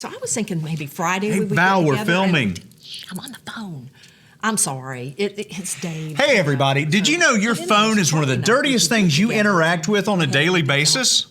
So I was thinking maybe Friday Hey, we would Val, get we're together filming. I'm on the phone. I'm sorry. It's Dave. Hey, everybody. Did you know your phone is one of the dirtiest things you interact with on a daily basis?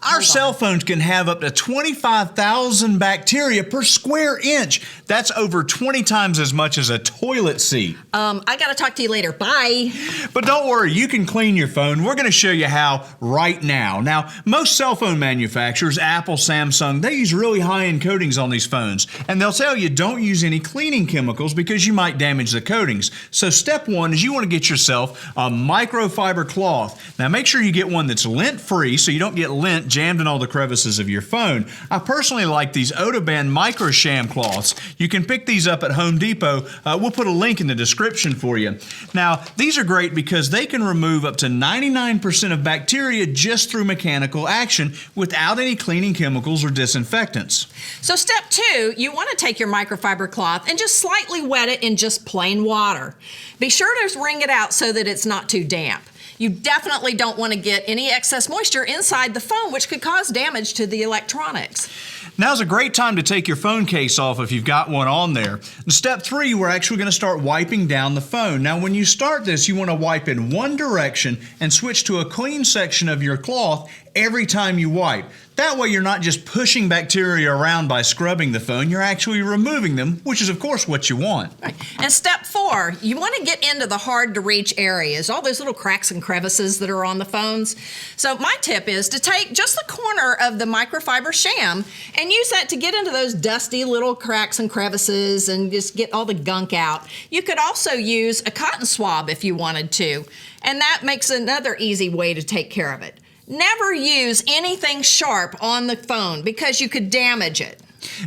Our cell phones can have up to 25,000 bacteria per square inch. That's over 20 times as much as a toilet seat. I got to talk to you later. Bye. But don't worry, you can clean your phone. We're going to show you how right now. Now, most cell phone manufacturers, Apple, Samsung, they use really high-end coatings on these phones. And they'll tell you don't use any cleaning chemicals because you might damage the coatings. So step one is you want to get yourself a microfiber cloth. Now make sure you get one that's lint-free so you don't get lint jammed in all the crevices of your phone. I personally like these OdoBan MicroSham cloths. You can pick these up at Home Depot. We'll put a link in the description for you. Now, these are great because they can remove up to 99% of bacteria just through mechanical action without any cleaning chemicals or disinfectants. So step two, you want to take your microfiber cloth and just slightly wet it in just plain water. Be sure to wring it out so that it's not too damp. You definitely don't want to get any excess moisture inside the phone, which could cause damage to the electronics. Now's a great time to take your phone case off if you've got one on there. In step three, we're actually going to start wiping down the phone. Now, when you start this, you want to wipe in one direction and switch to a clean section of your cloth every time you wipe. That way you're not just pushing bacteria around by scrubbing the phone, you're actually removing them, which is of course what you want. Right. And step four, you want to get into the hard to reach areas, all those little cracks and crevices that are on the phones. So my tip is to take just the corner of the microfiber sham and use that to get into those dusty little cracks and crevices and just get all the gunk out. You could also use a cotton swab if you wanted to, and that makes another easy way to take care of it. Never use anything sharp on the phone because you could damage it.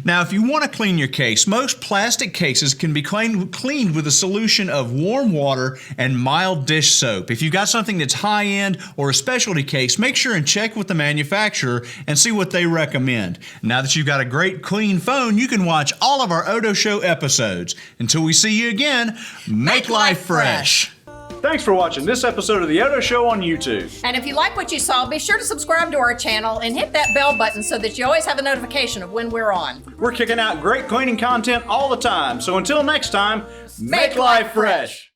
Now, if you want to clean your case, most plastic cases can be cleaned with a solution of warm water and mild dish soap. If you've got something that's high-end or a specialty case, make sure and check with the manufacturer and see what they recommend. Now that you've got a great clean phone, you can watch all of our Odo Show episodes. Until we see you again, make life fresh. Thanks for watching this episode of The Odo Show on YouTube. And if you like what you saw, be sure to subscribe to our channel and hit that bell button so that you always have a notification of when we're on. We're kicking out great cleaning content all the time, so until next time, make life fresh.